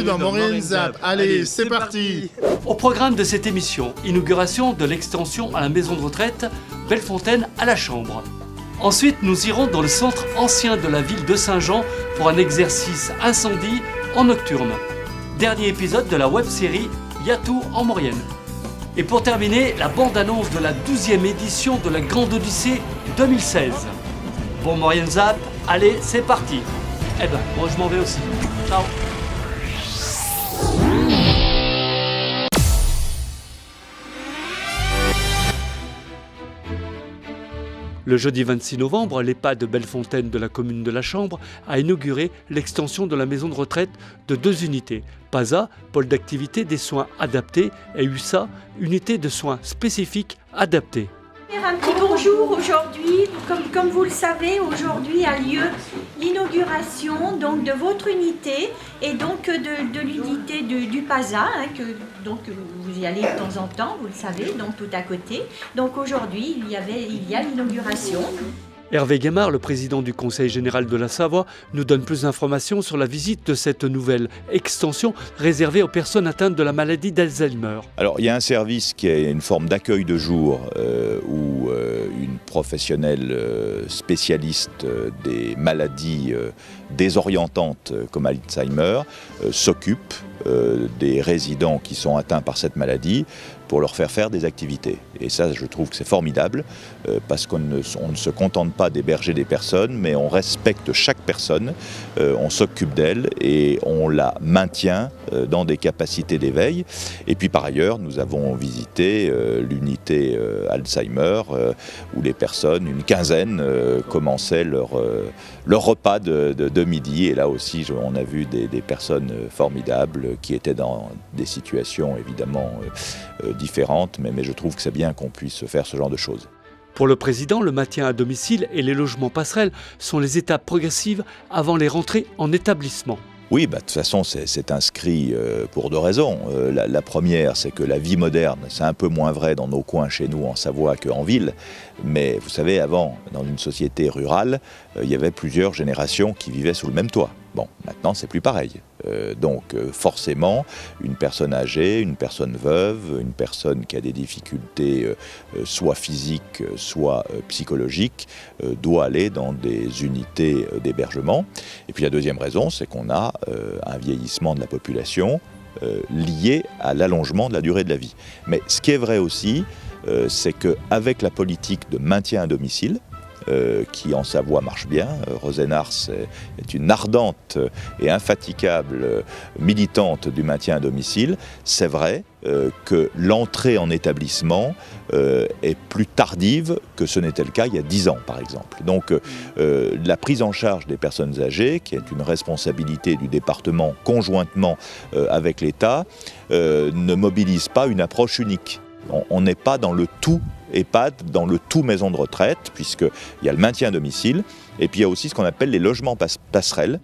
dans Maureen Zap. Allez, c'est parti. Au programme de cette émission, inauguration de l'extension à la maison de retraite Bellefontaine à la Chambre. Ensuite, nous irons dans le centre ancien de la ville de Saint-Jean pour un exercice incendie en nocturne. Dernier épisode de la web-série Yatou en Maurienne. Et pour terminer, la bande-annonce de la 12e édition de la Grande Odyssée 2016. Bon Maureen Zap, allez, c'est parti. Eh ben, moi je m'en vais aussi. Ciao. Le jeudi 26 novembre, l'EHPAD de Bellefontaine de la commune de la Chambre a inauguré l'extension de la maison de retraite de 2 unités. PASA, pôle d'activité des soins adaptés, et USA, unité de soins spécifiques adaptés. Un petit bonjour aujourd'hui, comme vous le savez, aujourd'hui a lieu l'inauguration donc de votre unité et donc de l'unité du PASA, donc vous y allez de temps en temps, vous le savez, donc tout à côté. Donc aujourd'hui il y a l'inauguration. Hervé Guémard, le président du Conseil général de la Savoie, nous donne plus d'informations sur la visite de cette nouvelle extension réservée aux personnes atteintes de la maladie d'Alzheimer. Alors, il y a un service qui est une forme d'accueil de jour où une professionnelle spécialiste des maladies désorientantes comme Alzheimer s'occupe des résidents qui sont atteints par cette maladie pour leur faire des activités. Et ça, je trouve que c'est formidable parce qu'on ne se contente pas d'héberger des personnes, mais on respecte chaque personne, on s'occupe d'elle et on la maintient dans des capacités d'éveil. Et puis par ailleurs, nous avons visité l'unité Alzheimer où les personnes, une quinzaine, commençaient leur repas de midi. Et là aussi, on a vu des personnes formidables qui étaient dans des situations évidemment différentes, mais je trouve que c'est bien qu'on puisse faire ce genre de choses. Pour le président, le maintien à domicile et les logements passerelles sont les étapes progressives avant les rentrées en établissement. Oui, de toute façon, c'est inscrit pour 2 raisons. La première, c'est que la vie moderne, c'est un peu moins vrai dans nos coins chez nous en Savoie qu'en ville. Mais vous savez, avant, dans une société rurale, il y avait plusieurs générations qui vivaient sous le même toit. Bon, maintenant, c'est plus pareil. Donc, forcément, une personne âgée, une personne veuve, une personne qui a des difficultés soit physiques, soit psychologiques, doit aller dans des unités d'hébergement. Et puis, la deuxième raison, c'est qu'on a un vieillissement de la population lié à l'allongement de la durée de la vie. Mais ce qui est vrai aussi, c'est qu'avec la politique de maintien à domicile, qui en Savoie marche bien. Rosenars est une ardente et infatigable militante du maintien à domicile. C'est vrai que l'entrée en établissement est plus tardive que ce n'était le cas il y a 10 ans, par exemple. Donc la prise en charge des personnes âgées, qui est une responsabilité du département conjointement avec l'État, ne mobilise pas une approche unique. On n'est pas dans le tout EHPAD, dans le tout maison de retraite, puisqu'il y a le maintien à domicile, et puis il y a aussi ce qu'on appelle les logements passerelles.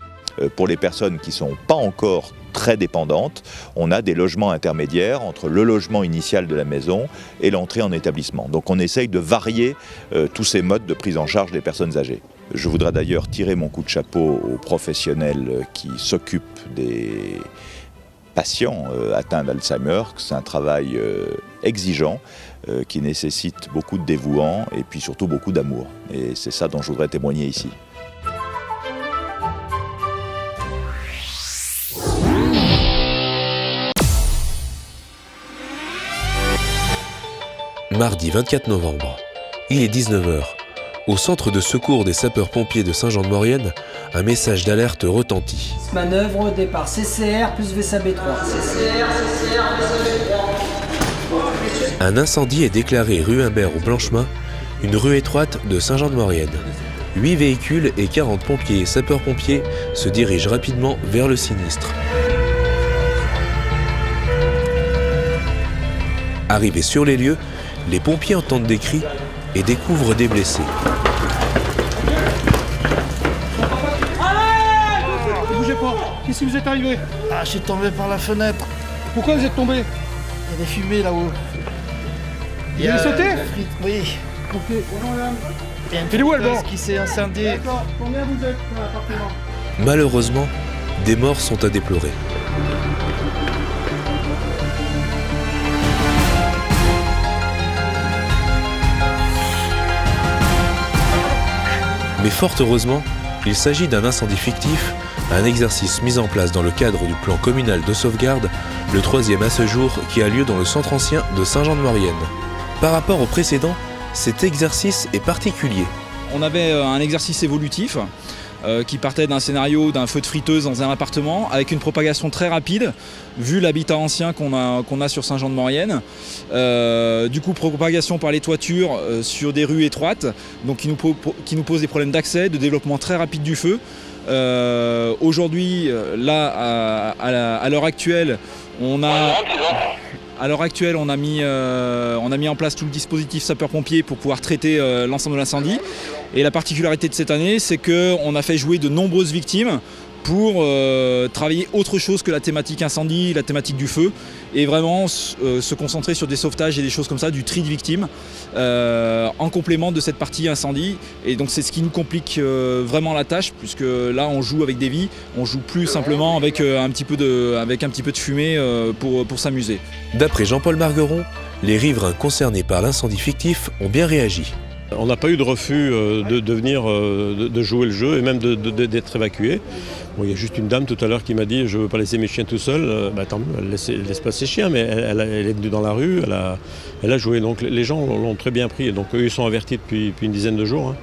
Pour les personnes qui ne sont pas encore très dépendantes, on a des logements intermédiaires entre le logement initial de la maison et l'entrée en établissement. Donc on essaye de varier tous ces modes de prise en charge des personnes âgées. Je voudrais d'ailleurs tirer mon coup de chapeau aux professionnels qui s'occupent des patients atteints d'Alzheimer. C'est un travail exigeant qui nécessite beaucoup de dévouement et puis surtout beaucoup d'amour. Et c'est ça dont je voudrais témoigner ici. Mardi 24 novembre, il est 19h. Au centre de secours des sapeurs-pompiers de Saint-Jean-de-Maurienne, un message d'alerte retentit. Manœuvre au départ CCR plus VSAB3. CCR, VSAB3. Un incendie est déclaré rue Humbert au Blanchemin, une rue étroite de Saint-Jean-de-Maurienne. 8 véhicules et 40 pompiers et sapeurs-pompiers se dirigent rapidement vers le sinistre. Arrivés sur les lieux, les pompiers entendent des cris et découvrent des blessés. Bougez pas, qu'est-ce qui vous est arrivé? Je suis tombé par la fenêtre. Pourquoi vous êtes tombé? Il y a des fumées là-haut. Vous avez sauté? Oui. Ok. Il y a une Elle est où, Alban? qui s'est incendiée. D'accord, combien vous êtes dans l'appartement? Malheureusement, Des morts sont à déplorer. Mais fort heureusement, il s'agit d'un incendie fictif, un exercice mis en place dans le cadre du plan communal de sauvegarde, le 3e à ce jour, qui a lieu dans le centre ancien de Saint-Jean-de-Maurienne. Par rapport au précédent, cet exercice est particulier. On avait un exercice évolutif qui partait d'un scénario d'un feu de friteuse dans un appartement avec une propagation très rapide, vu l'habitat ancien qu'on a sur Saint-Jean-de-Maurienne. Du coup, propagation par les toitures sur des rues étroites, donc qui nous pose des problèmes d'accès, de développement très rapide du feu. Aujourd'hui, là, à l'heure actuelle, on a mis en place tout le dispositif sapeur-pompier pour pouvoir traiter l'ensemble de l'incendie. Et la particularité de cette année, c'est qu'on a fait jouer de nombreuses victimes pour travailler autre chose que la thématique incendie, la thématique du feu, et vraiment se concentrer sur des sauvetages et des choses comme ça, du tri de victimes, en complément de cette partie incendie. Et donc c'est ce qui nous complique vraiment la tâche, puisque là on joue avec des vies, on joue plus simplement avec un petit peu de fumée pour s'amuser. D'après Jean-Paul Margueron, les riverains concernés par l'incendie fictif ont bien réagi. On n'a pas eu de refus de venir de jouer le jeu et même d'être évacué. Bon, il y a juste une dame tout à l'heure qui m'a dit « je ne veux pas laisser mes chiens tout seuls ». Tant mieux, elle laisse pas ses chiens, mais elle est venue dans la rue, elle a joué. Donc les gens l'ont très bien pris. Donc eux, ils sont avertis depuis une dizaine de jours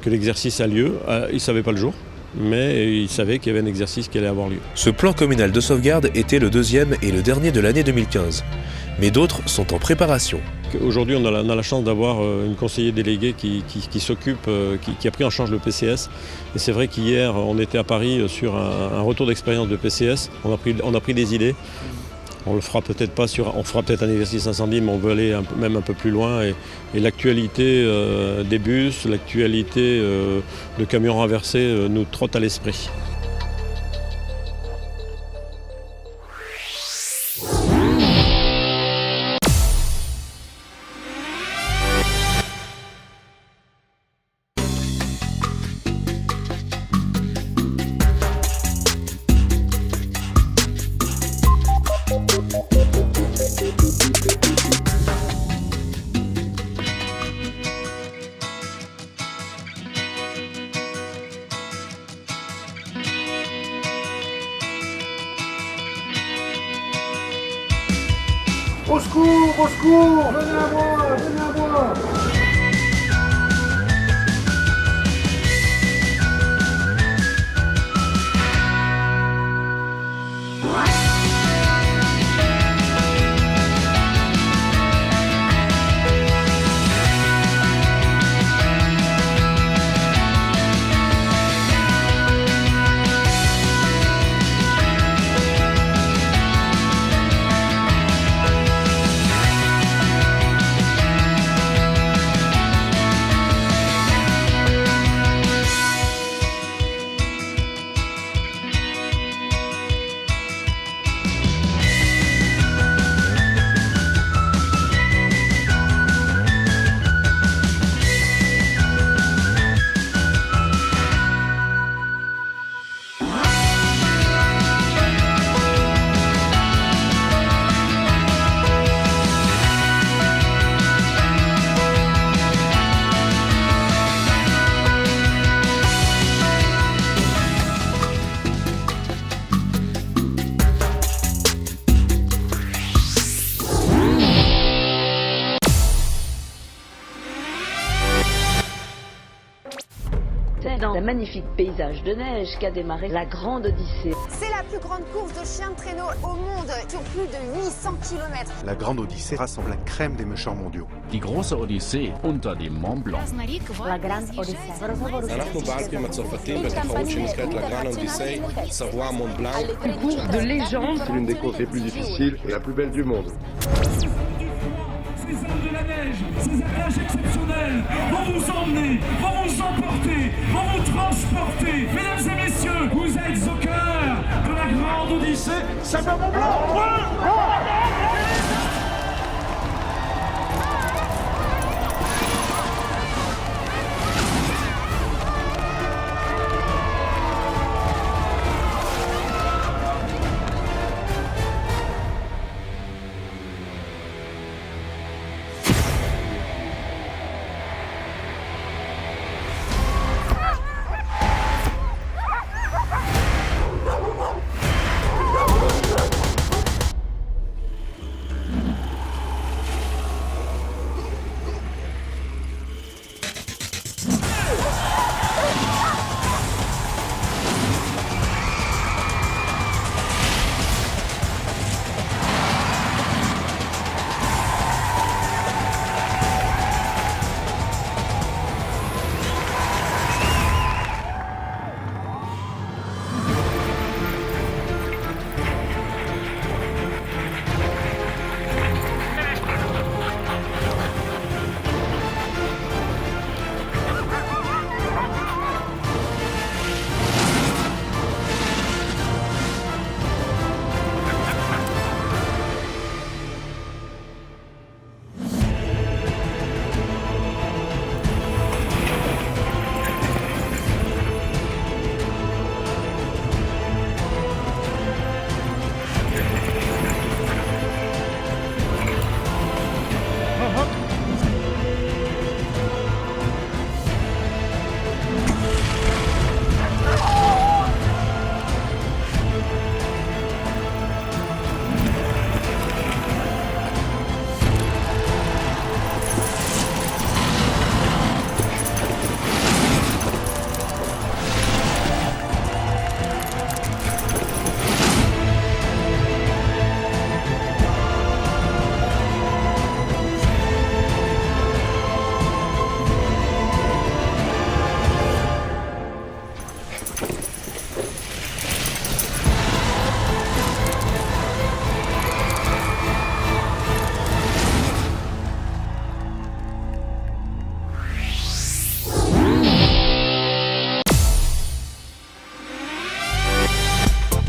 que l'exercice a lieu. Ils ne savaient pas le jour, mais ils savaient qu'il y avait un exercice qui allait avoir lieu. Ce plan communal de sauvegarde était le 2e et le dernier de l'année 2015. Mais d'autres sont en préparation. Aujourd'hui, on a la chance d'avoir une conseillère déléguée qui s'occupe, qui a pris en charge le PCS. Et c'est vrai qu'hier, on était à Paris sur un retour d'expérience de PCS. On a pris des idées. On le fera peut-être pas on fera peut-être un exercice incendie, mais on veut aller même un peu plus loin. Et l'actualité des bus, l'actualité de camions renversés nous trotte à l'esprit. Au secours, au secours! Venez à moi, venez à moi! Dans un magnifique paysage de neige qu'a démarré la Grande Odyssée. C'est la plus grande course de chiens de traîneau au monde, sur plus de 800 km. La Grande Odyssée rassemble la crème des méchants mondiaux. Die große Odyssée unter dem Mont Blanc. La Grande Odyssée. Une course de légende. C'est l'une des courses les plus difficiles et la plus belle du monde. Ces hommes de la neige, ces attaches exceptionnelles vont vous emmener, vont vous emporter, vont vous transporter. Mesdames et messieurs, vous êtes au cœur de la Grande Odyssée. Ça va mon blanc.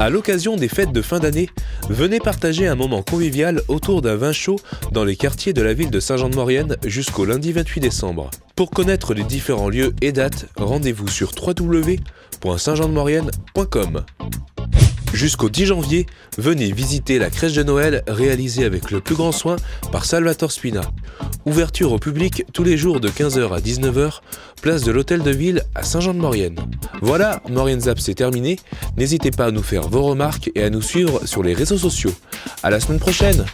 À l'occasion des fêtes de fin d'année, venez partager un moment convivial autour d'un vin chaud dans les quartiers de la ville de Saint-Jean-de-Maurienne jusqu'au lundi 28 décembre. Pour connaître les différents lieux et dates, rendez-vous sur www.saintjeandemaurienne.com. Jusqu'au 10 janvier, venez visiter la crèche de Noël réalisée avec le plus grand soin par Salvatore Spina. Ouverture au public tous les jours de 15h à 19h, place de l'Hôtel de Ville à Saint-Jean-de-Maurienne. Voilà, Maurienne Zap c'est terminé. N'hésitez pas à nous faire vos remarques et à nous suivre sur les réseaux sociaux. À la semaine prochaine!